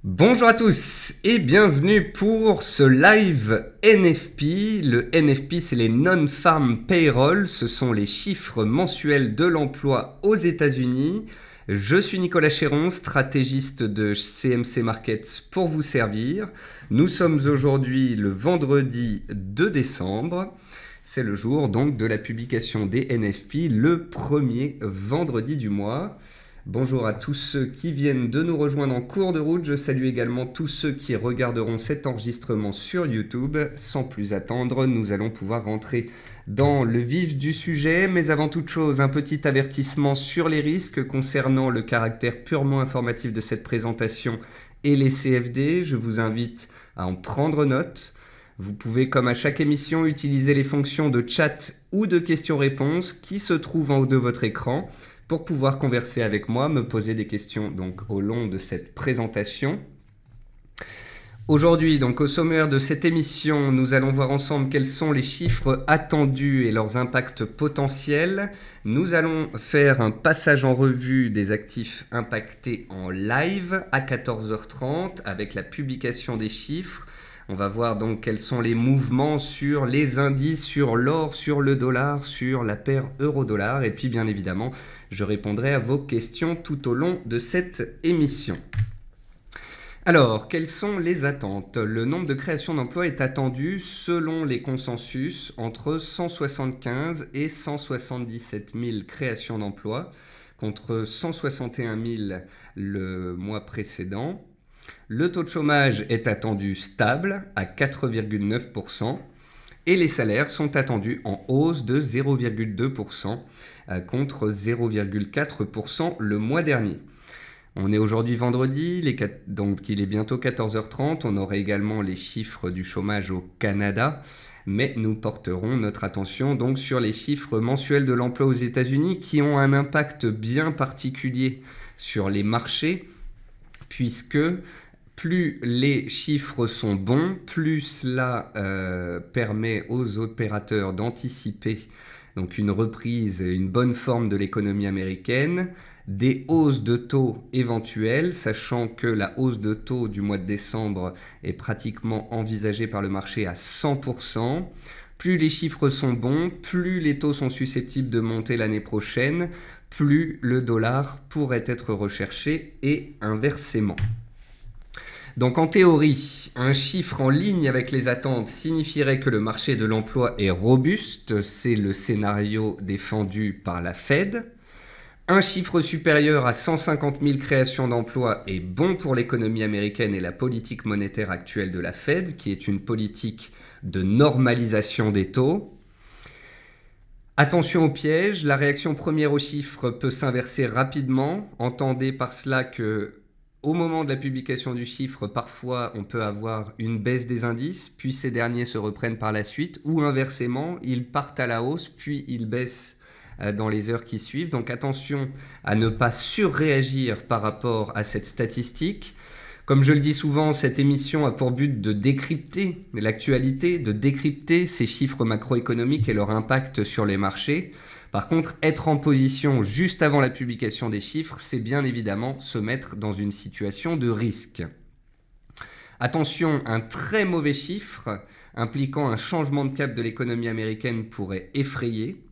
Bonjour à tous et bienvenue pour ce live NFP. Le NFP, c'est les Non-Farm Payroll, ce sont les chiffres mensuels de l'emploi aux États-Unis. Je suis Nicolas Chéron, stratégiste de CMC Markets pour vous servir. Nous sommes aujourd'hui le vendredi 2 décembre. C'est le jour donc de la publication des NFP, le premier vendredi du mois. Bonjour à tous ceux qui viennent de nous rejoindre en cours de route. Je salue également tous ceux qui regarderont cet enregistrement sur YouTube. Sans plus attendre, nous allons pouvoir rentrer dans le vif du sujet. Mais avant toute chose, un petit avertissement sur les risques concernant le caractère purement informatif de cette présentation et les CFD. Je vous invite à en prendre note. Vous pouvez, comme à chaque émission, utiliser les fonctions de chat ou de questions-réponses qui se trouvent en haut de votre écran pour pouvoir converser avec moi, me poser des questions donc au long de cette présentation. Aujourd'hui, donc au sommaire de cette émission, nous allons voir ensemble quels sont les chiffres attendus et leurs impacts potentiels. Nous allons faire un passage en revue des actifs impactés en live à 14h30 avec la publication des chiffres. On va voir donc quels sont les mouvements sur les indices, sur l'or, sur le dollar, sur la paire euro-dollar. Et puis bien évidemment, je répondrai à vos questions tout au long de cette émission. Alors, quelles sont les attentes? Le nombre de créations d'emplois est attendu, selon les consensus, entre 175 et 177 000 créations d'emplois, contre 161 000 le mois précédent. Le taux de chômage est attendu stable à 4,9% et les salaires sont attendus en hausse de 0,2% contre 0,4% le mois dernier. On est aujourd'hui vendredi, donc il est bientôt 14h30. On aura également les chiffres du chômage au Canada, mais nous porterons notre attention donc sur les chiffres mensuels de l'emploi aux États-Unis qui ont un impact bien particulier sur les marchés, puisque plus les chiffres sont bons, plus cela permet aux opérateurs d'anticiper donc une reprise, une bonne forme de l'économie américaine, des hausses de taux éventuelles, sachant que la hausse de taux du mois de décembre est pratiquement envisagée par le marché à 100%. Plus les chiffres sont bons, plus les taux sont susceptibles de monter l'année prochaine, plus le dollar pourrait être recherché et inversement. Donc en théorie, un chiffre en ligne avec les attentes signifierait que le marché de l'emploi est robuste, c'est le scénario défendu par la Fed. Un chiffre supérieur à 150 000 créations d'emplois est bon pour l'économie américaine et la politique monétaire actuelle de la Fed, qui est une politique de normalisation des taux. Attention au piège, la réaction première aux chiffres peut s'inverser rapidement. Entendez par cela que au moment de la publication du chiffre, parfois on peut avoir une baisse des indices, puis ces derniers se reprennent par la suite, ou inversement, ils partent à la hausse, puis ils baissent dans les heures qui suivent. Donc attention à ne pas surréagir par rapport à cette statistique. Comme je le dis souvent, cette émission a pour but de décrypter l'actualité, de décrypter ces chiffres macroéconomiques et leur impact sur les marchés. Par contre, être en position juste avant la publication des chiffres, c'est bien évidemment se mettre dans une situation de risque. Attention, un très mauvais chiffre impliquant un changement de cap de l'économie américaine pourrait effrayer.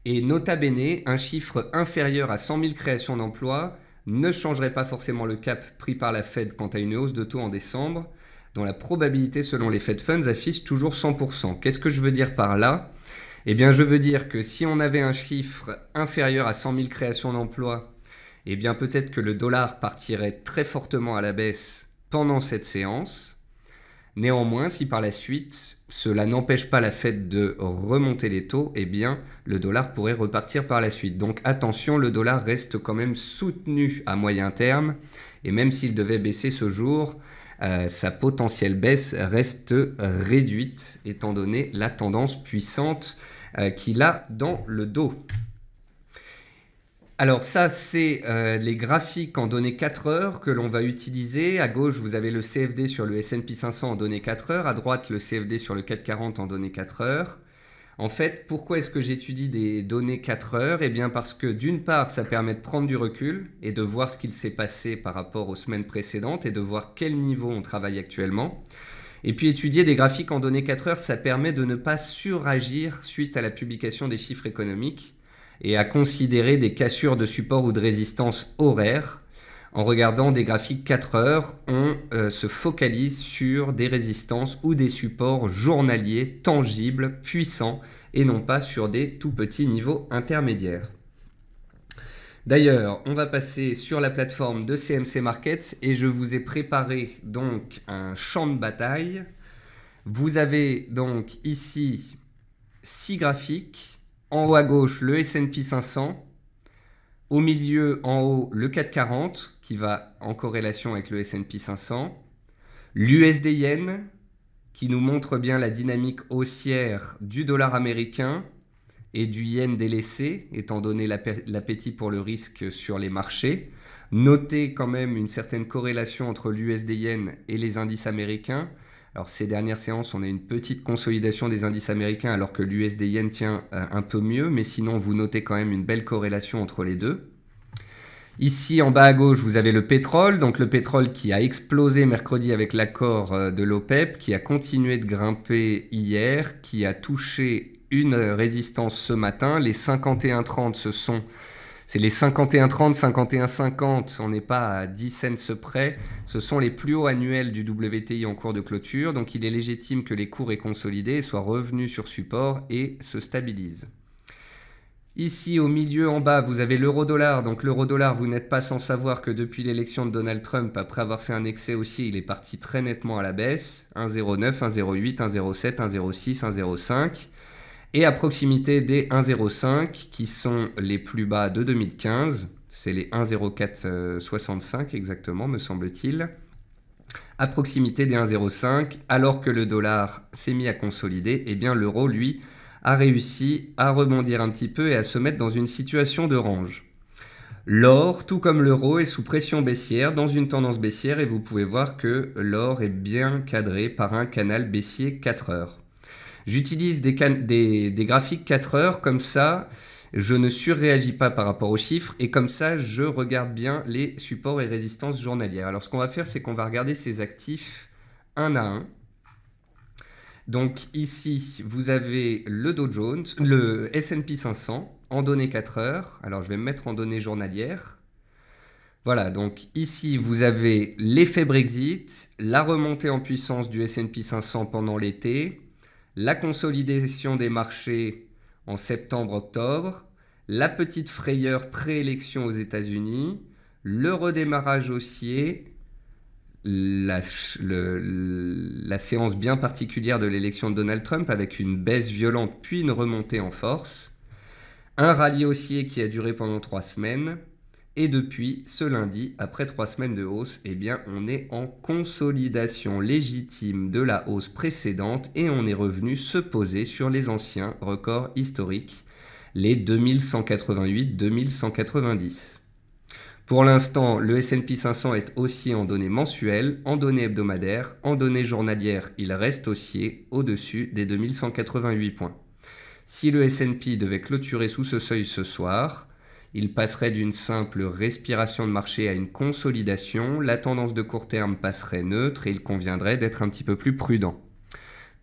Et nota bene, un chiffre inférieur à 100 000 créations d'emplois ne changerait pas forcément le cap pris par la Fed quant à une hausse de taux en décembre, dont la probabilité selon les Fed Funds affiche toujours 100%. Qu'est-ce que je veux dire par là? Eh bien, je veux dire que si on avait un chiffre inférieur à 100 000 créations d'emplois, eh bien peut-être que le dollar partirait très fortement à la baisse pendant cette séance. Néanmoins, si par la suite, cela n'empêche pas la Fed de remonter les taux, eh bien, le dollar pourrait repartir par la suite. Donc attention, le dollar reste quand même soutenu à moyen terme, et même s'il devait baisser ce jour, sa potentielle baisse reste réduite, étant donné la tendance puissante qu'il a dans le dos. Alors ça, c'est les graphiques en données 4 heures que l'on va utiliser. À gauche, vous avez le CFD sur le S&P 500 en données 4 heures. À droite, le CFD sur le CAC 40 en données 4 heures. En fait, pourquoi est-ce que j'étudie des données 4 heures? Eh bien parce que d'une part, ça permet de prendre du recul et de voir ce qu'il s'est passé par rapport aux semaines précédentes et de voir quel niveau on travaille actuellement. Et puis étudier des graphiques en données 4 heures, ça permet de ne pas suragir suite à la publication des chiffres économiques et à considérer des cassures de support ou de résistance horaires. En regardant des graphiques 4 heures, on se focalise sur des résistances ou des supports journaliers, tangibles, puissants, et non pas sur des tout petits niveaux intermédiaires. D'ailleurs, on va passer sur la plateforme de CMC Markets et je vous ai préparé donc un champ de bataille. Vous avez donc ici 6 graphiques. En haut à gauche, le S&P 500. Au milieu, en haut, le CAC 40 qui va en corrélation avec le S&P 500. L'USD Yen qui nous montre bien la dynamique haussière du dollar américain et du yen délaissé, étant donné l'appétit pour le risque sur les marchés. Notez quand même une certaine corrélation entre l'USD Yen et les indices américains. Alors ces dernières séances, on a une petite consolidation des indices américains alors que l'USD Yen tient un peu mieux, mais sinon vous notez quand même une belle corrélation entre les deux. Ici en bas à gauche, vous avez le pétrole, donc le pétrole qui a explosé mercredi avec l'accord de l'OPEP, qui a continué de grimper hier, qui a touché une résistance ce matin. Les 51,30, c'est les 51,30, 51,50, on n'est pas à 10 cents près. Ce sont les plus hauts annuels du WTI en cours de clôture, donc il est légitime que les cours aient consolidé et soient revenus sur support et se stabilisent. Ici, au milieu, en bas, vous avez l'euro-dollar. Donc l'euro-dollar, vous n'êtes pas sans savoir que depuis l'élection de Donald Trump, après avoir fait un excès haussier, il est parti très nettement à la baisse. 1,09, 1,08, 1,07, 1,06, 1,05. Et à proximité des 1,05 qui sont les plus bas de 2015. C'est les 1,0465 exactement, me semble-t-il. À proximité des 1,05, alors que le dollar s'est mis à consolider, eh bien l'euro, lui, a réussi à rebondir un petit peu et à se mettre dans une situation de range. L'or, tout comme l'euro, est sous pression baissière, dans une tendance baissière, et vous pouvez voir que l'or est bien cadré par un canal baissier 4 heures. J'utilise des graphiques 4 heures, comme ça, je ne surréagis pas par rapport aux chiffres, et comme ça, je regarde bien les supports et résistances journalières. Alors, ce qu'on va faire, c'est qu'on va regarder ces actifs un à un. Donc ici, vous avez le Dow Jones, le S&P 500 en données 4 heures. Alors je vais me mettre en données journalières. Voilà, donc ici, vous avez l'effet Brexit, la remontée en puissance du S&P 500 pendant l'été, la consolidation des marchés en septembre-octobre, la petite frayeur préélection aux États-Unis, le redémarrage haussier, la séance bien particulière de l'élection de Donald Trump avec une baisse violente puis une remontée en force, un rallye haussier qui a duré pendant 3 semaines, et depuis ce lundi, après 3 semaines de hausse, eh bien on est en consolidation légitime de la hausse précédente et on est revenu se poser sur les anciens records historiques, les 2188-2190. Pour l'instant, le S&P 500 est haussier en données mensuelles, en données hebdomadaires, en données journalières, il reste haussier au-dessus des 2188 points. Si le S&P devait clôturer sous ce seuil ce soir, il passerait d'une simple respiration de marché à une consolidation, la tendance de court terme passerait neutre et il conviendrait d'être un petit peu plus prudent.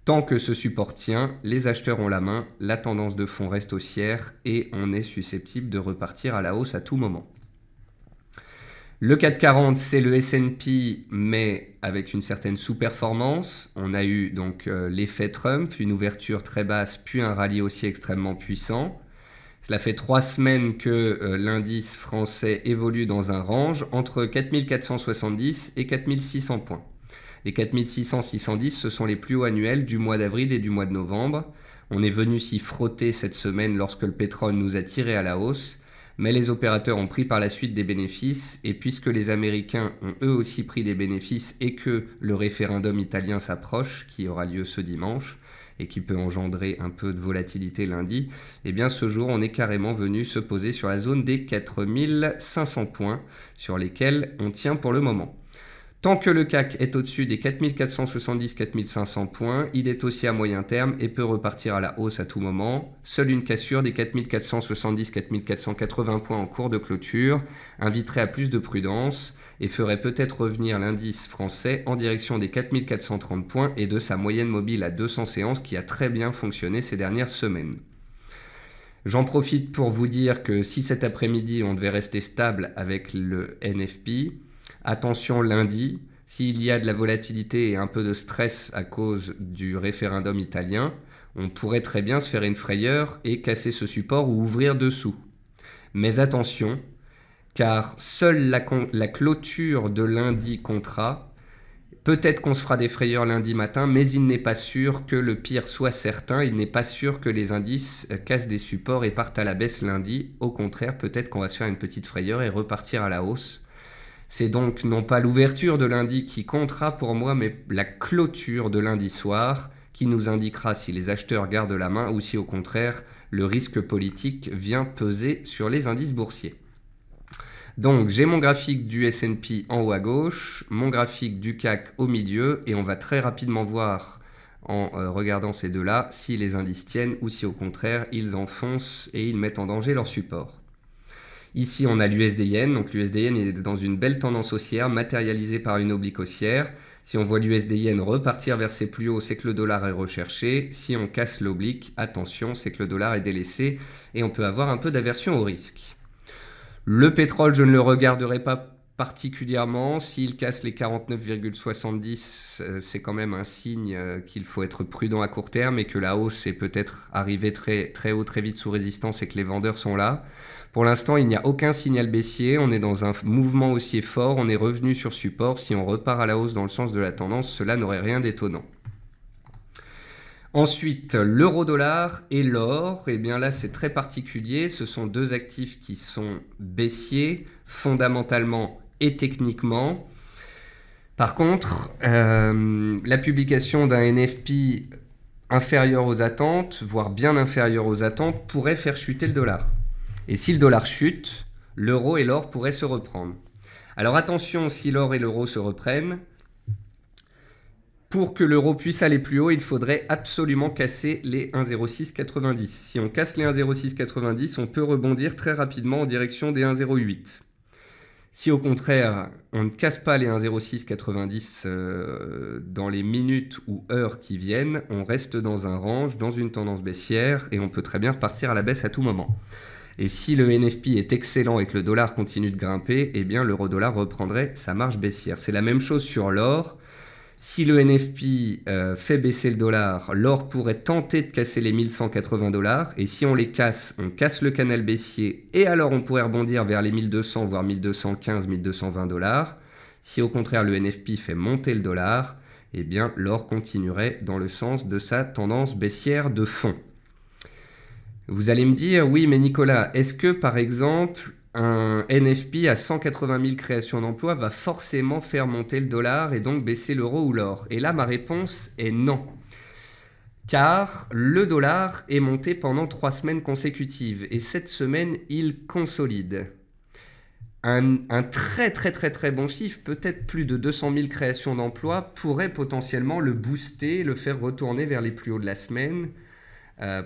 Tant que ce support tient, les acheteurs ont la main, la tendance de fond reste haussière et on est susceptible de repartir à la hausse à tout moment. Le CAC 40, c'est le S&P, mais avec une certaine sous-performance. On a eu donc l'effet Trump, une ouverture très basse, puis un rallye haussier extrêmement puissant. Cela fait 3 semaines que l'indice français évolue dans un range entre 4470 et 4600 points. Les 4600-610, ce sont les plus hauts annuels du mois d'avril et du mois de novembre. On est venu s'y frotter cette semaine lorsque le pétrole nous a tiré à la hausse. Mais les opérateurs ont pris par la suite des bénéfices et puisque les Américains ont eux aussi pris des bénéfices et que le référendum italien s'approche, qui aura lieu ce dimanche et qui peut engendrer un peu de volatilité lundi, eh bien ce jour on est carrément venu se poser sur la zone des 4500 points sur lesquels on tient pour le moment. Tant que le CAC est au-dessus des 4470-4500 points, il est aussi à moyen terme et peut repartir à la hausse à tout moment. Seule une cassure des 4470-4480 points en cours de clôture inviterait à plus de prudence et ferait peut-être revenir l'indice français en direction des 4430 points et de sa moyenne mobile à 200 séances qui a très bien fonctionné ces dernières semaines. J'en profite pour vous dire que si cet après-midi on devait rester stable avec le NFP, attention lundi, s'il y a de la volatilité et un peu de stress à cause du référendum italien, on pourrait très bien se faire une frayeur et casser ce support ou ouvrir dessous. Mais attention, car seule la clôture de lundi comptera. Peut-être qu'on se fera des frayeurs lundi matin, mais il n'est pas sûr que le pire soit certain. Il n'est pas sûr que les indices cassent des supports et partent à la baisse lundi. Au contraire, peut-être qu'on va se faire une petite frayeur et repartir à la hausse. C'est donc non pas l'ouverture de lundi qui comptera pour moi, mais la clôture de lundi soir qui nous indiquera si les acheteurs gardent la main ou si au contraire le risque politique vient peser sur les indices boursiers. Donc j'ai mon graphique du S&P en haut à gauche, mon graphique du CAC au milieu et on va très rapidement voir en regardant ces deux-là si les indices tiennent ou si au contraire ils enfoncent et ils mettent en danger leur support. Ici on a l'USD-Yen, donc l'USD-Yen est dans une belle tendance haussière matérialisée par une oblique haussière. Si on voit l'USD-Yen repartir vers ses plus hauts, c'est que le dollar est recherché. Si on casse l'oblique, attention, c'est que le dollar est délaissé et on peut avoir un peu d'aversion au risque. Le pétrole, je ne le regarderai pas particulièrement. S'il casse les 49,70, c'est quand même un signe qu'il faut être prudent à court terme et que la hausse est peut-être arrivée très, très haut, très vite sous résistance et que les vendeurs sont là. Pour l'instant, il n'y a aucun signal baissier. On est dans un mouvement haussier fort. On est revenu sur support. Si on repart à la hausse dans le sens de la tendance, cela n'aurait rien d'étonnant. Ensuite, l'euro-dollar et l'or, et bien là c'est très particulier, ce sont deux actifs qui sont baissiers fondamentalement et techniquement. Par contre, la publication d'un NFP inférieur aux attentes, voire bien inférieur aux attentes, pourrait faire chuter le dollar. Et si le dollar chute, l'euro et l'or pourraient se reprendre. Alors attention, si l'or et l'euro se reprennent, pour que l'euro puisse aller plus haut, il faudrait absolument casser les 1,0690. Si on casse les 1,0690, on peut rebondir très rapidement en direction des 1,08. Si au contraire, on ne casse pas les 1,0690 dans les minutes ou heures qui viennent, on reste dans un range, dans une tendance baissière, et on peut très bien repartir à la baisse à tout moment. Et si le NFP est excellent et que le dollar continue de grimper, eh bien l'euro-dollar reprendrait sa marche baissière. C'est la même chose sur l'or. Si le NFP fait baisser le dollar, l'or pourrait tenter de casser les 1180 $. Et si on les casse, on casse le canal baissier. Et alors on pourrait rebondir vers les 1200, voire 1215, 1220 $. Si au contraire le NFP fait monter le dollar, eh bien l'or continuerait dans le sens de sa tendance baissière de fond. Vous allez me dire, oui mais Nicolas, est-ce que par exemple un NFP à 180 000 créations d'emplois va forcément faire monter le dollar et donc baisser l'euro ou l'or? Et là, ma réponse est non. Car le dollar est monté pendant 3 semaines consécutives et cette semaine, il consolide. Un très très très très bon chiffre, peut-être plus de 200 000 créations d'emplois, pourrait potentiellement le booster, le faire retourner vers les plus hauts de la semaine.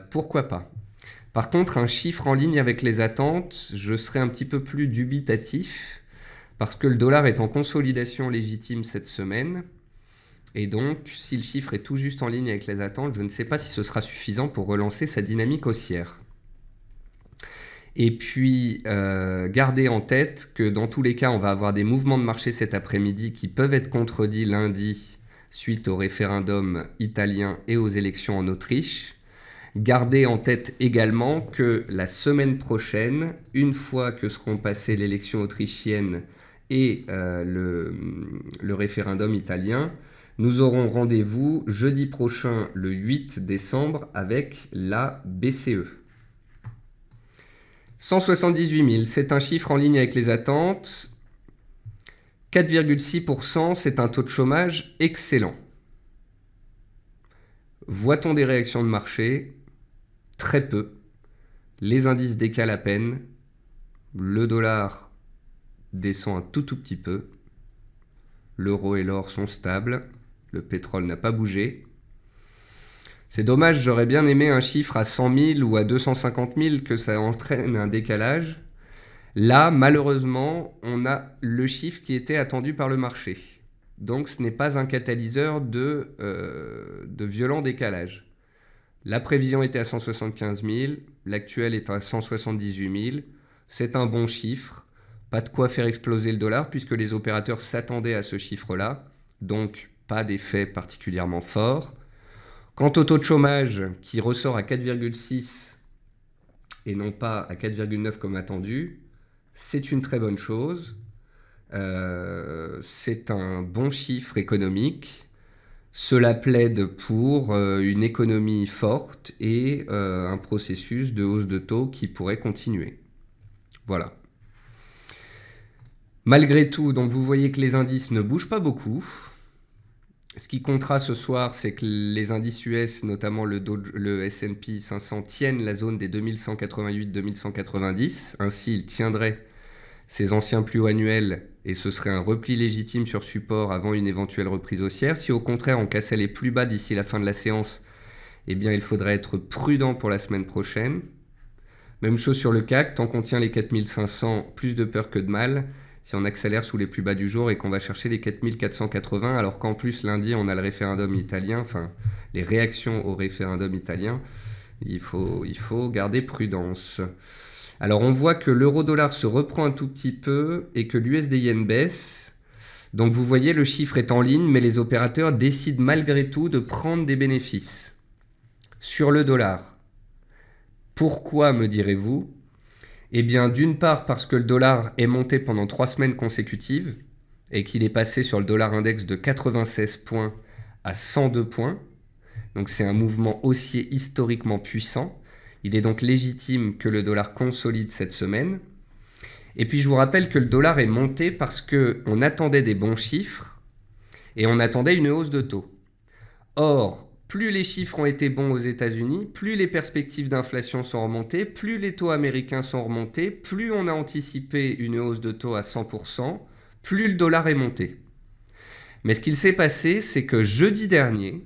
Pourquoi pas? Par contre, un chiffre en ligne avec les attentes, je serais un petit peu plus dubitatif parce que le dollar est en consolidation légitime cette semaine. Et donc, si le chiffre est tout juste en ligne avec les attentes, je ne sais pas si ce sera suffisant pour relancer sa dynamique haussière. Et puis, gardez en tête que dans tous les cas, on va avoir des mouvements de marché cet après-midi qui peuvent être contredits lundi suite au référendum italien et aux élections en Autriche. Gardez en tête également que la semaine prochaine, une fois que seront passées l'élection autrichienne et le référendum italien, nous aurons rendez-vous jeudi prochain, le 8 décembre, avec la BCE. 178 000, c'est un chiffre en ligne avec les attentes. 4,6%, c'est un taux de chômage excellent. Voit-on des réactions de marché? Très peu. Les indices décalent à peine. Le dollar descend un tout petit peu. L'euro et l'or sont stables. Le pétrole n'a pas bougé. C'est dommage, j'aurais bien aimé un chiffre à 100 000 ou à 250 000, que ça entraîne un décalage. Là, malheureusement, on a le chiffre qui était attendu par le marché. Donc ce n'est pas un catalyseur de violent décalage. La prévision était à 175 000, l'actuel est à 178 000. C'est un bon chiffre. Pas de quoi faire exploser le dollar puisque les opérateurs s'attendaient à ce chiffre-là. Donc pas d'effet particulièrement fort. Quant au taux de chômage qui ressort à 4,6 et non pas à 4,9 comme attendu, c'est une très bonne chose. C'est un bon chiffre économique. Cela plaide pour une économie forte et un processus de hausse de taux qui pourrait continuer. Voilà. Malgré tout, donc vous voyez que les indices ne bougent pas beaucoup. Ce qui comptera ce soir, c'est que les indices US, notamment le S&P 500, tiennent la zone des 2188-2190. Ainsi, ils tiendraient ses anciens plus hauts annuels et ce serait un repli légitime sur support avant une éventuelle reprise haussière. Si au contraire on cassait les plus bas d'ici la fin de la séance, eh bien il faudrait être prudent pour la semaine prochaine. Même chose sur le CAC, tant qu'on tient les 4500, plus de peur que de mal. Si on accélère sous les plus bas du jour et qu'on va chercher les 4480, alors qu'en plus lundi on a le référendum italien, enfin les réactions au référendum italien, il faut garder prudence. Alors on voit que l'euro-dollar se reprend un tout petit peu et que l'USD-Yen baisse. Donc vous voyez, le chiffre est en ligne, mais les opérateurs décident malgré tout de prendre des bénéfices. Sur le dollar, pourquoi, me direz-vous ? Eh bien, d'une part parce que le dollar est monté pendant 3 semaines consécutives et qu'il est passé sur le dollar index de 96 points à 102 points. Donc c'est un mouvement haussier historiquement puissant. Il est donc légitime que le dollar consolide cette semaine. Et puis je vous rappelle que le dollar est monté parce qu'on attendait des bons chiffres et on attendait une hausse de taux. Or, plus les chiffres ont été bons aux États-Unis, plus les perspectives d'inflation sont remontées, plus les taux américains sont remontés, plus on a anticipé une hausse de taux à 100%, plus le dollar est monté. Mais ce qu'il s'est passé, c'est que jeudi dernier,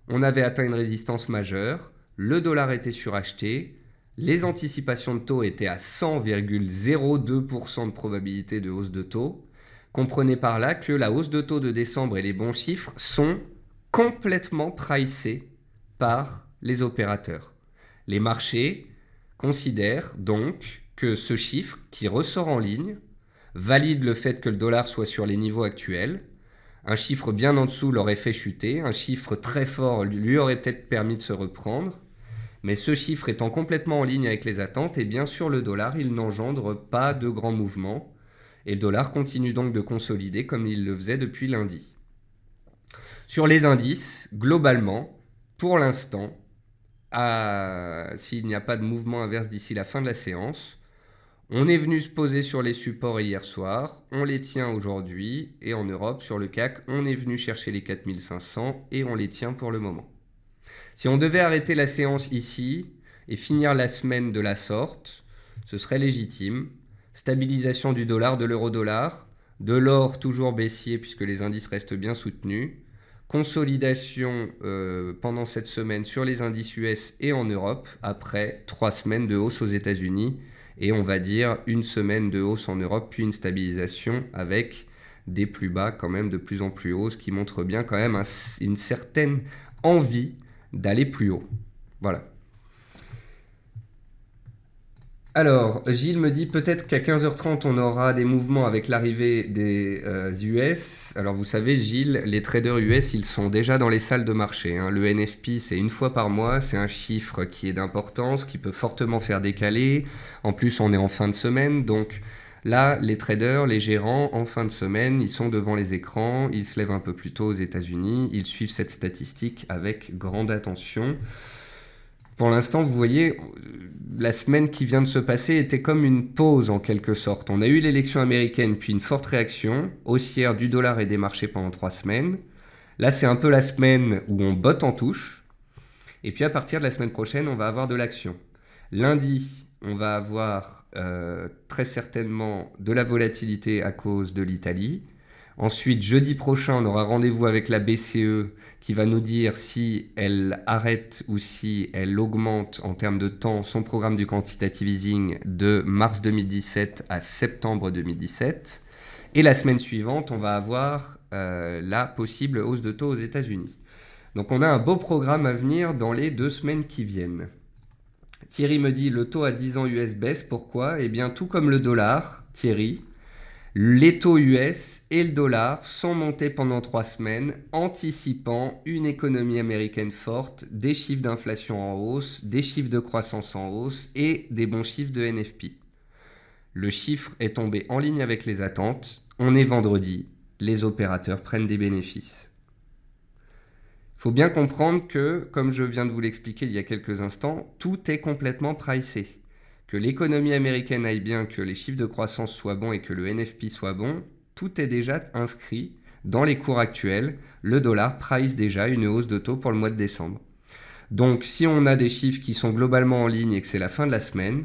on avait atteint une résistance majeure, le dollar était suracheté, les anticipations de taux étaient à 100,02% de probabilité de hausse de taux. Comprenez par là que la hausse de taux de décembre et les bons chiffres sont complètement pricés par les opérateurs. Les marchés considèrent donc que ce chiffre qui ressort en ligne valide le fait que le dollar soit sur les niveaux actuels. Un chiffre bien en dessous l'aurait fait chuter, un chiffre très fort lui aurait peut-être permis de se reprendre, mais ce chiffre étant complètement en ligne avec les attentes, et bien sûr le dollar, il n'engendre pas de grands mouvements, et le dollar continue donc de consolider comme il le faisait depuis lundi. Sur les indices, globalement, pour l'instant, s'il n'y a pas de mouvement inverse d'ici la fin de la séance, on est venu se poser sur les supports hier soir, on les tient aujourd'hui, et en Europe, sur le CAC, on est venu chercher les 4500 et on les tient pour le moment. Si on devait arrêter la séance ici et finir la semaine de la sorte, ce serait légitime. Stabilisation du dollar, de l'euro-dollar, de l'or toujours baissier puisque les indices restent bien soutenus, consolidation pendant cette semaine sur les indices US et en Europe, après 3 semaines de hausse aux États-Unis, et on va dire une semaine de hausse en Europe, puis une stabilisation avec des plus bas quand même de plus en plus hauts, ce qui montre bien quand même une certaine envie d'aller plus haut. Voilà. Alors, Gilles me dit peut-être qu'à 15h30, on aura des mouvements avec l'arrivée des US. Alors, vous savez, Gilles, les traders US, ils sont déjà dans les salles de marché, hein. Le NFP, c'est une fois par mois. C'est un chiffre qui est d'importance, qui peut fortement faire décaler. En plus, on est en fin de semaine. Donc là, les traders, les gérants, en fin de semaine, ils sont devant les écrans. Ils se lèvent un peu plus tôt aux États-Unis. Ils suivent cette statistique avec grande attention. Pour l'instant, vous voyez, la semaine qui vient de se passer était comme une pause en quelque sorte. On a eu l'élection américaine, puis une forte réaction haussière du dollar et des marchés pendant 3 semaines. Là, c'est un peu la semaine où on botte en touche. Et puis à partir de la semaine prochaine, on va avoir de l'action. Lundi, on va avoir très certainement de la volatilité à cause de l'Italie. Ensuite, jeudi prochain, on aura rendez-vous avec la BCE qui va nous dire si elle arrête ou si elle augmente en termes de temps son programme du quantitative easing de mars 2017 à septembre 2017. Et la semaine suivante, on va avoir la possible hausse de taux aux États-Unis. Donc on a un beau programme à venir dans les 2 semaines qui viennent. Thierry me dit le taux à 10 ans US baisse, pourquoi ? Eh bien tout comme le dollar, Thierry, les taux US et le dollar sont montés pendant 3 semaines, anticipant une économie américaine forte, des chiffres d'inflation en hausse, des chiffres de croissance en hausse et des bons chiffres de NFP. Le chiffre est tombé en ligne avec les attentes. On est vendredi, les opérateurs prennent des bénéfices. Il faut bien comprendre que, comme je viens de vous l'expliquer il y a quelques instants, tout est complètement pricé. Que l'économie américaine aille bien, que les chiffres de croissance soient bons et que le NFP soit bon, tout est déjà inscrit dans les cours actuels. Le dollar price déjà une hausse de taux pour le mois de décembre. Donc si on a des chiffres qui sont globalement en ligne et que c'est la fin de la semaine,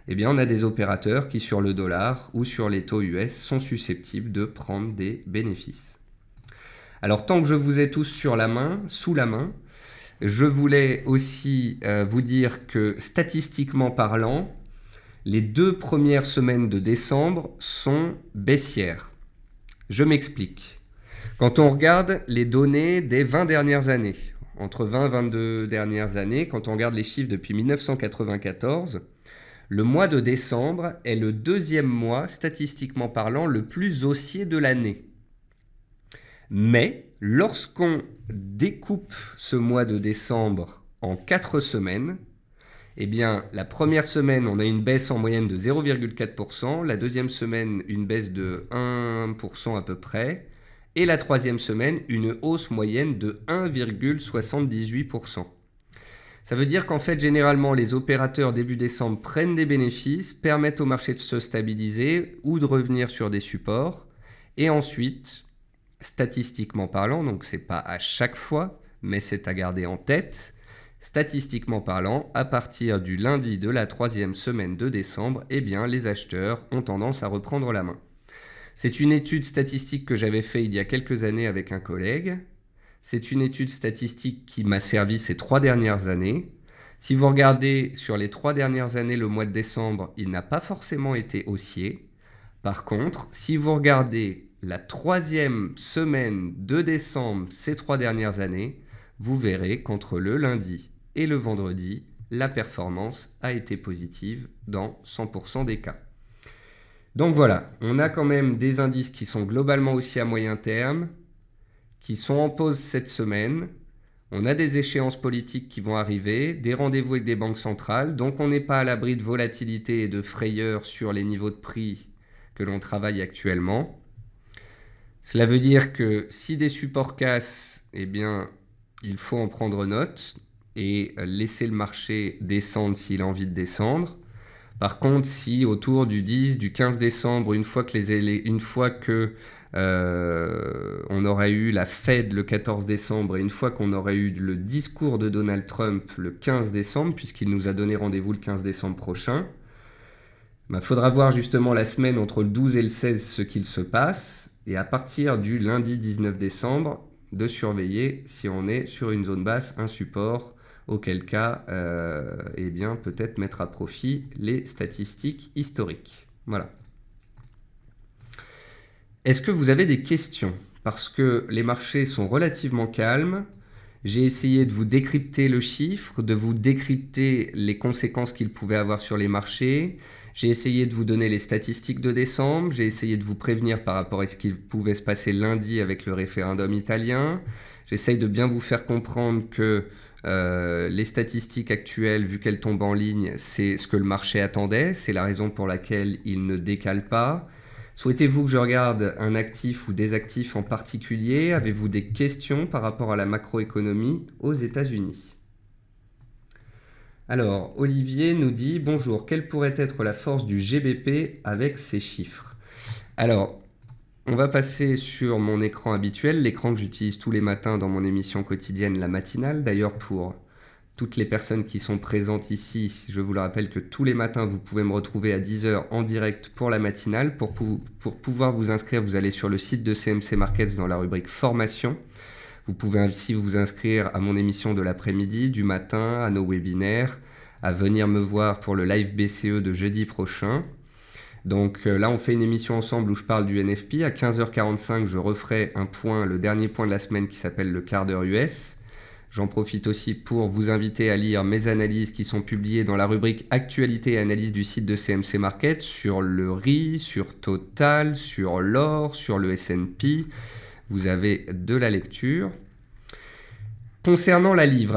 eh bien on a des opérateurs qui sur le dollar ou sur les taux US sont susceptibles de prendre des bénéfices. Alors tant que je vous ai tous sous la main, je voulais aussi vous dire que statistiquement parlant, les 2 premières semaines de décembre sont baissières. Je m'explique. Quand on regarde les données des 20 dernières années, entre 20 et 22 dernières années, quand on regarde les chiffres depuis 1994, le mois de décembre est le 2e mois, statistiquement parlant, le plus haussier de l'année. Mais lorsqu'on découpe ce mois de décembre en 4 semaines, eh bien, la première semaine, on a une baisse en moyenne de 0,4%, la deuxième semaine, une baisse de 1% à peu près, et la troisième semaine, une hausse moyenne de 1,78%. Ça veut dire qu'en fait, généralement, les opérateurs début décembre prennent des bénéfices, permettent au marché de se stabiliser ou de revenir sur des supports, et ensuite, statistiquement parlant, donc c'est pas à chaque fois, mais c'est à garder en tête, statistiquement parlant, à partir du lundi de la 3e semaine de décembre, eh bien, les acheteurs ont tendance à reprendre la main. C'est une étude statistique que j'avais faite il y a quelques années avec un collègue. C'est une étude statistique qui m'a servi ces 3 dernières années. Si vous regardez sur les 3 dernières années, le mois de décembre, il n'a pas forcément été haussier. Par contre, si vous regardez la 3e semaine de décembre ces 3 dernières années, vous verrez qu'entre le lundi et le vendredi, la performance a été positive dans 100% des cas. Donc voilà, on a quand même des indices qui sont globalement aussi à moyen terme, qui sont en pause cette semaine. On a des échéances politiques qui vont arriver, des rendez-vous avec des banques centrales, donc on n'est pas à l'abri de volatilité et de frayeur sur les niveaux de prix que l'on travaille actuellement. Cela veut dire que si des supports cassent, eh bien, il faut en prendre note et laisser le marché descendre s'il a envie de descendre. Par contre, si autour du 10, du 15 décembre, une fois que on aurait eu la Fed le 14 décembre et une fois qu'on aurait eu le discours de Donald Trump le 15 décembre, puisqu'il nous a donné rendez-vous le 15 décembre prochain, il faudra voir justement la semaine entre le 12 et le 16 ce qu'il se passe, et à partir du lundi 19 décembre, de surveiller si on est sur une zone basse, un support, auquel cas, eh bien, peut-être mettre à profit les statistiques historiques. Voilà. Est-ce que vous avez des questions ? Parce que les marchés sont relativement calmes. J'ai essayé de vous décrypter le chiffre, de vous décrypter les conséquences qu'il pouvait avoir sur les marchés. J'ai essayé de vous donner les statistiques de décembre. J'ai essayé de vous prévenir par rapport à ce qu'il pouvait se passer lundi avec le référendum italien. J'essaye de bien vous faire comprendre que les statistiques actuelles, vu qu'elles tombent en ligne, c'est ce que le marché attendait. C'est la raison pour laquelle il ne décale pas. Souhaitez-vous que je regarde un actif ou des actifs en particulier ? Avez-vous des questions par rapport à la macroéconomie aux États-Unis ? Alors, Olivier nous dit « Bonjour, quelle pourrait être la force du GBP avec ces chiffres ?» Alors, on va passer sur mon écran habituel, l'écran que j'utilise tous les matins dans mon émission quotidienne, la matinale. D'ailleurs, pour toutes les personnes qui sont présentes ici, je vous le rappelle que tous les matins, vous pouvez me retrouver à 10 h en direct pour la matinale. Pour pouvoir vous inscrire, vous allez sur le site de CMC Markets dans la rubrique formation. Vous pouvez ainsi vous inscrire à mon émission de l'après-midi, du matin, à nos webinaires, à venir me voir pour le live BCE de jeudi prochain. Donc là, on fait une émission ensemble où je parle du NFP. À 15 h 45, je referai un point, le dernier point de la semaine qui s'appelle le quart d'heure US. J'en profite aussi pour vous inviter à lire mes analyses qui sont publiées dans la rubrique Actualité et analyse du site de CMC Market sur le riz, sur Total, sur l'or, sur le S&P. Vous avez de la lecture. Concernant la livre,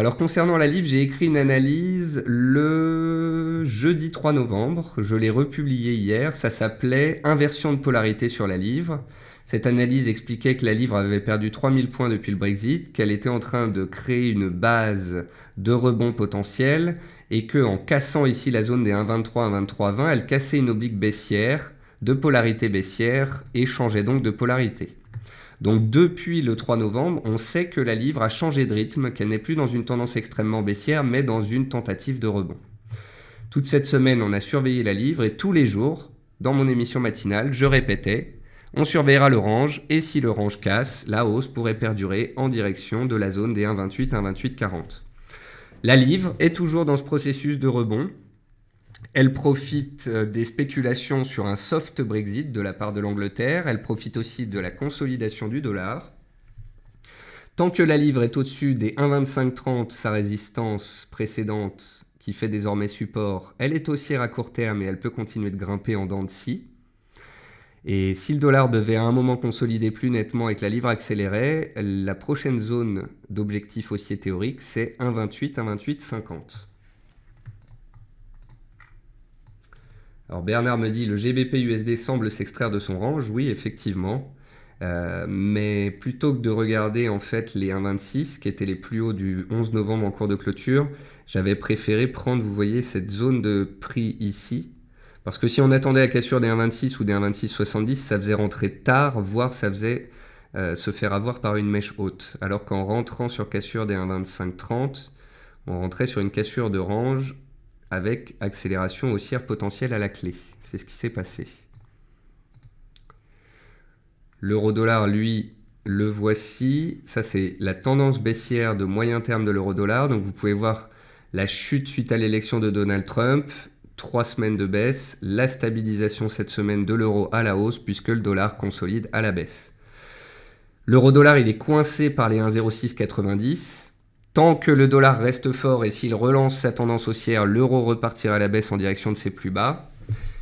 j'ai écrit une analyse le jeudi 3 novembre. Je l'ai republiée hier. Ça s'appelait Inversion de polarité sur la livre. Cette analyse expliquait que la livre avait perdu 3000 points depuis le Brexit, qu'elle était en train de créer une base de rebond potentiel et qu'en cassant ici la zone des 1,23 à 1,2320, elle cassait une oblique baissière, de polarité baissière et changeait donc de polarité. Donc depuis le 3 novembre, on sait que la livre a changé de rythme, qu'elle n'est plus dans une tendance extrêmement baissière, mais dans une tentative de rebond. Toute cette semaine, on a surveillé la livre et tous les jours, dans mon émission matinale, je répétais on surveillera le range et si le range casse, la hausse pourrait perdurer en direction de la zone des 1,28 à 1,2840. La livre est toujours dans ce processus de rebond. Elle profite des spéculations sur un soft Brexit de la part de l'Angleterre. Elle profite aussi de la consolidation du dollar. Tant que la livre est au-dessus des 1,2530, sa résistance précédente qui fait désormais support, elle est haussière à court terme et elle peut continuer de grimper en dents de scie. Et si le dollar devait à un moment consolider plus nettement et que la livre accélérait, la prochaine zone d'objectif haussier théorique, c'est 1,28, 1,2850. Alors Bernard me dit, le GBP USD semble s'extraire de son range. Oui, effectivement. Mais plutôt que de regarder en fait les 1,26 qui étaient les plus hauts du 11 novembre en cours de clôture, j'avais préféré prendre, vous voyez, cette zone de prix ici. Parce que si on attendait la cassure des 1,26 ou des 1,2670, ça faisait rentrer tard, voire ça faisait se faire avoir par une mèche haute. Alors qu'en rentrant sur cassure des 1,2530, on rentrait sur une cassure de range avec accélération haussière potentielle à la clé. C'est ce qui s'est passé. L'euro-dollar, lui, le voici. Ça, c'est la tendance baissière de moyen terme de l'euro-dollar. Donc, vous pouvez voir la chute suite à l'élection de Donald Trump. 3 semaines de baisse, la stabilisation cette semaine de l'euro à la hausse puisque le dollar consolide à la baisse. L'euro-dollar, il est coincé par les 1,0690. Tant que le dollar reste fort et s'il relance sa tendance haussière, l'euro repartira à la baisse en direction de ses plus bas.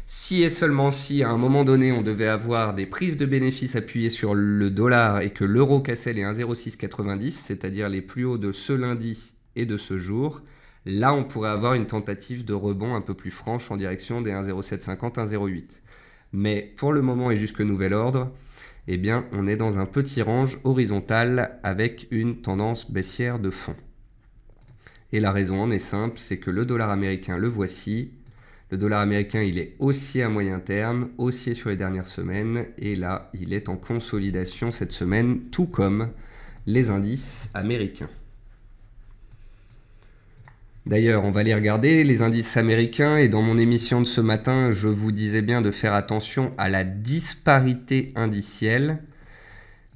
Si et seulement si, à un moment donné, on devait avoir des prises de bénéfices appuyées sur le dollar et que l'euro cassait les 1,0690, c'est-à-dire les plus hauts de ce lundi et de ce jour, là, on pourrait avoir une tentative de rebond un peu plus franche en direction des 1,0750, 1,08. Mais pour le moment et jusque nouvel ordre, eh bien, on est dans un petit range horizontal avec une tendance baissière de fond. Et la raison en est simple, c'est que le dollar américain, le voici. Le dollar américain, il est haussier à moyen terme, haussier sur les dernières semaines, et là, il est en consolidation cette semaine, tout comme les indices américains. D'ailleurs, on va aller regarder les indices américains et dans mon émission de ce matin, je vous disais bien de faire attention à la disparité indicielle.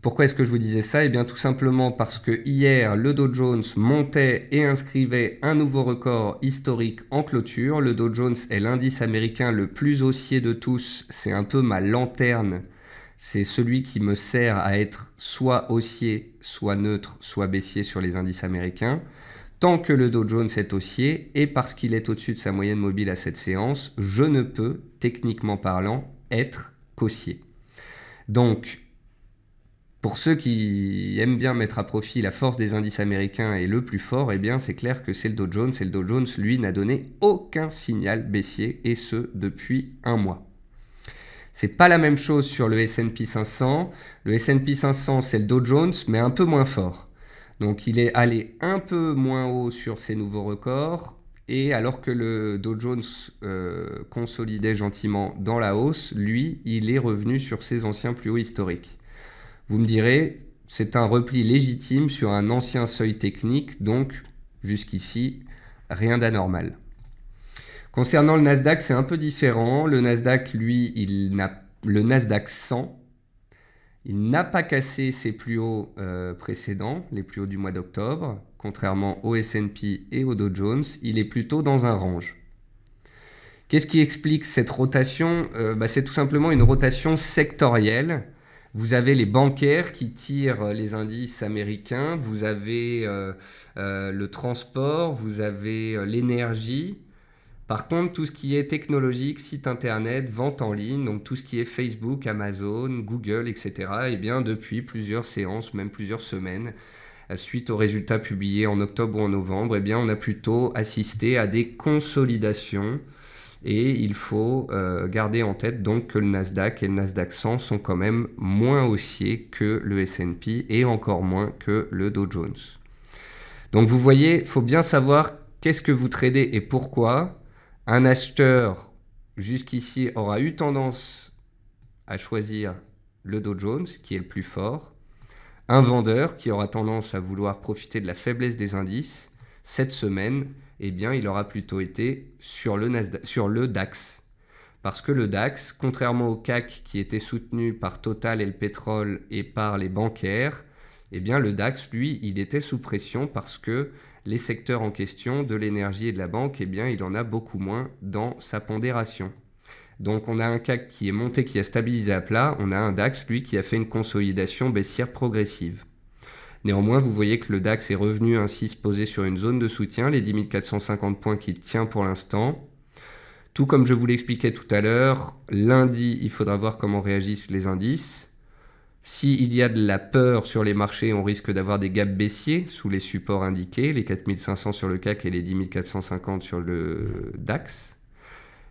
Pourquoi est-ce que je vous disais ça? Eh bien tout simplement parce que hier, le Dow Jones montait et inscrivait un nouveau record historique en clôture. Le Dow Jones est l'indice américain le plus haussier de tous. C'est un peu ma lanterne. C'est celui qui me sert à être soit haussier, soit neutre, soit baissier sur les indices américains. Tant que le Dow Jones est haussier et parce qu'il est au-dessus de sa moyenne mobile à cette séance, je ne peux, techniquement parlant, être qu'haussier. Donc, pour ceux qui aiment bien mettre à profit la force des indices américains et le plus fort, eh bien c'est clair que c'est le Dow Jones. Et le Dow Jones, lui, n'a donné aucun signal baissier, et ce, depuis un mois. C'est pas la même chose sur le S&P 500. Le S&P 500, c'est le Dow Jones, mais un peu moins fort. Donc il est allé un peu moins haut sur ses nouveaux records, et alors que le Dow Jones consolidait gentiment dans la hausse, lui, il est revenu sur ses anciens plus hauts historiques. Vous me direz, c'est un repli légitime sur un ancien seuil technique, donc Jusqu'ici, rien d'anormal. Concernant le Nasdaq, c'est un peu différent. Le Nasdaq, lui, le Nasdaq 100, il n'a pas cassé ses plus hauts précédents, les plus hauts du mois d'octobre. Contrairement au S&P et au Dow Jones, il est plutôt dans un range. Qu'est-ce qui explique cette rotation ? C'est tout simplement une rotation sectorielle. Vous avez les bancaires qui tirent les indices américains, vous avez le transport, vous avez l'énergie. Par contre, tout ce qui est technologique, site internet, vente en ligne, donc tout ce qui est Facebook, Amazon, Google, etc., eh bien, depuis plusieurs séances, même plusieurs semaines, suite aux résultats publiés en octobre ou en novembre, eh bien, on a plutôt assisté à des consolidations. Et il faut garder en tête donc que le Nasdaq et le Nasdaq 100 sont quand même moins haussiers que le S&P et encore moins que le Dow Jones. Donc vous voyez, il faut bien savoir qu'est-ce que vous tradez et pourquoi. Un acheteur jusqu'ici aura eu tendance à choisir le Dow Jones qui est le plus fort. Un vendeur qui aura tendance à vouloir profiter de la faiblesse des indices cette semaine, eh bien, il aura plutôt été sur le DAX. Parce que le DAX, contrairement au CAC qui était soutenu par Total et le pétrole et par les bancaires, eh bien, le DAX, lui, il était sous pression parce que les secteurs en question, de l'énergie et de la banque, eh bien, il en a beaucoup moins dans sa pondération. Donc, on a un CAC qui est monté, qui a stabilisé à plat. On a un DAX, lui, qui a fait une consolidation baissière progressive. Néanmoins, vous voyez que le DAX est revenu ainsi se poser sur une zone de soutien, les 10 450 points qu'il tient pour l'instant. Tout comme je vous l'expliquais tout à l'heure, lundi, il faudra voir comment réagissent les indices. S'il y a de la peur sur les marchés, on risque d'avoir des gaps baissiers sous les supports indiqués, les 4500 sur le CAC et les 10 450 sur le DAX.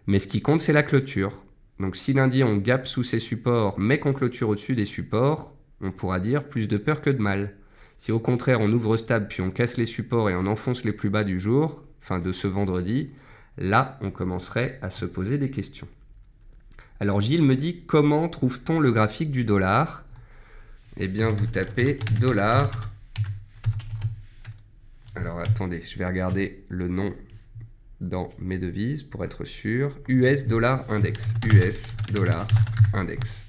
Mais ce qui compte, c'est la clôture. Donc si lundi on gap sous ces supports, mais qu'on clôture au-dessus des supports, on pourra dire plus de peur que de mal. Si au contraire on ouvre stable puis on casse les supports et on enfonce les plus bas du jour, enfin de ce vendredi, là on commencerait à se poser des questions. Alors Gilles me dit comment trouve-t-on le graphique du dollar ? Eh bien vous tapez dollar. Alors attendez, je vais regarder le nom dans mes devises pour être sûr. US dollar index. US dollar index.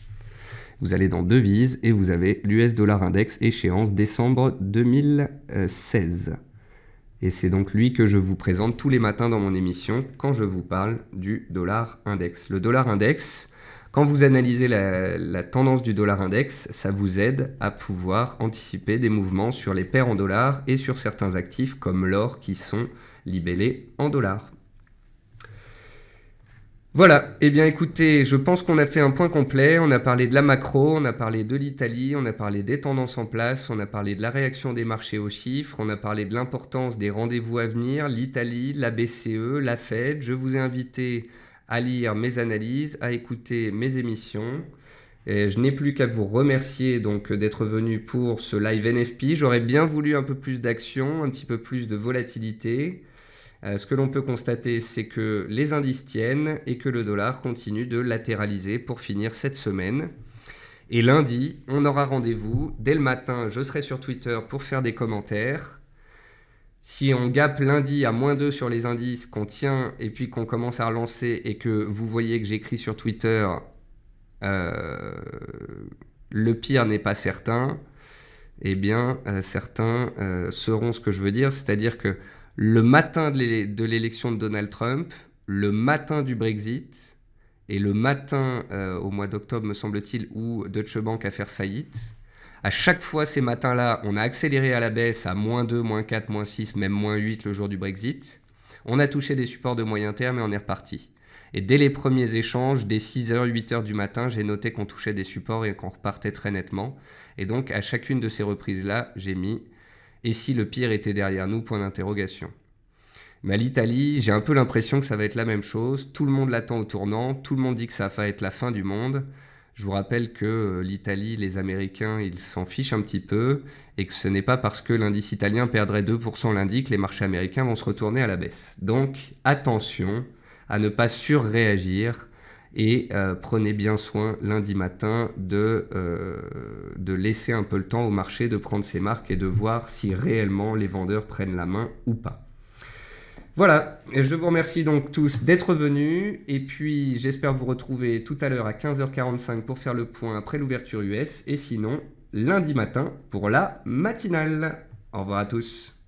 Vous allez dans devises et vous avez l'US dollar index échéance décembre 2016. Et c'est donc lui que je vous présente tous les matins dans mon émission quand je vous parle du dollar index. Le dollar index, quand vous analysez la tendance du dollar index, ça vous aide à pouvoir anticiper des mouvements sur les paires en dollars et sur certains actifs comme l'or qui sont libellés en dollars. Voilà, eh bien écoutez, je pense qu'on a fait un point complet, on a parlé de la macro, on a parlé de l'Italie, on a parlé des tendances en place, on a parlé de la réaction des marchés aux chiffres, on a parlé de l'importance des rendez-vous à venir, l'Italie, la BCE, la Fed. Je vous ai invité à lire mes analyses, à écouter mes émissions. Et je n'ai plus qu'à vous remercier donc d'être venu pour ce live NFP. J'aurais bien voulu un peu plus d'action, un petit peu plus de volatilité. Ce que l'on peut constater, c'est que les indices tiennent et que le dollar continue de latéraliser pour finir cette semaine. Et lundi, on aura rendez-vous. Dès le matin, je serai sur Twitter pour faire des commentaires. Si on gape lundi à -2 sur les indices, qu'on tient et puis qu'on commence à relancer et que vous voyez que j'écris sur Twitter le pire n'est pas certain, eh bien certains sauront ce que je veux dire, c'est-à-dire que le matin de l'élection de Donald Trump, le matin du Brexit et le matin au mois d'octobre, me semble-t-il, où Deutsche Bank a fait faillite, à chaque fois ces matins-là, on a accéléré à la baisse à -2, -4, -6, même -8 le jour du Brexit. On a touché des supports de moyen terme et on est reparti. Et dès les premiers échanges, dès 6h, 8h du matin, j'ai noté qu'on touchait des supports et qu'on repartait très nettement. Et donc à chacune de ces reprises-là, j'ai mis « Et si le pire était derrière nous ?» point d'interrogation. Mais à l'Italie, j'ai un peu l'impression que ça va être la même chose. Tout le monde l'attend au tournant, tout le monde dit que ça va être la fin du monde. Je vous rappelle que l'Italie, les Américains, ils s'en fichent un petit peu et que ce n'est pas parce que l'indice italien perdrait 2% lundi que les marchés américains vont se retourner à la baisse. Donc attention à ne pas surréagir Et prenez bien soin lundi matin de laisser un peu le temps au marché de prendre ses marques et de voir si réellement les vendeurs prennent la main ou pas. Voilà, et je vous remercie donc tous d'être venus, et puis j'espère vous retrouver tout à l'heure à 15h45 pour faire le point après l'ouverture US, et sinon lundi matin pour la matinale. Au revoir à tous.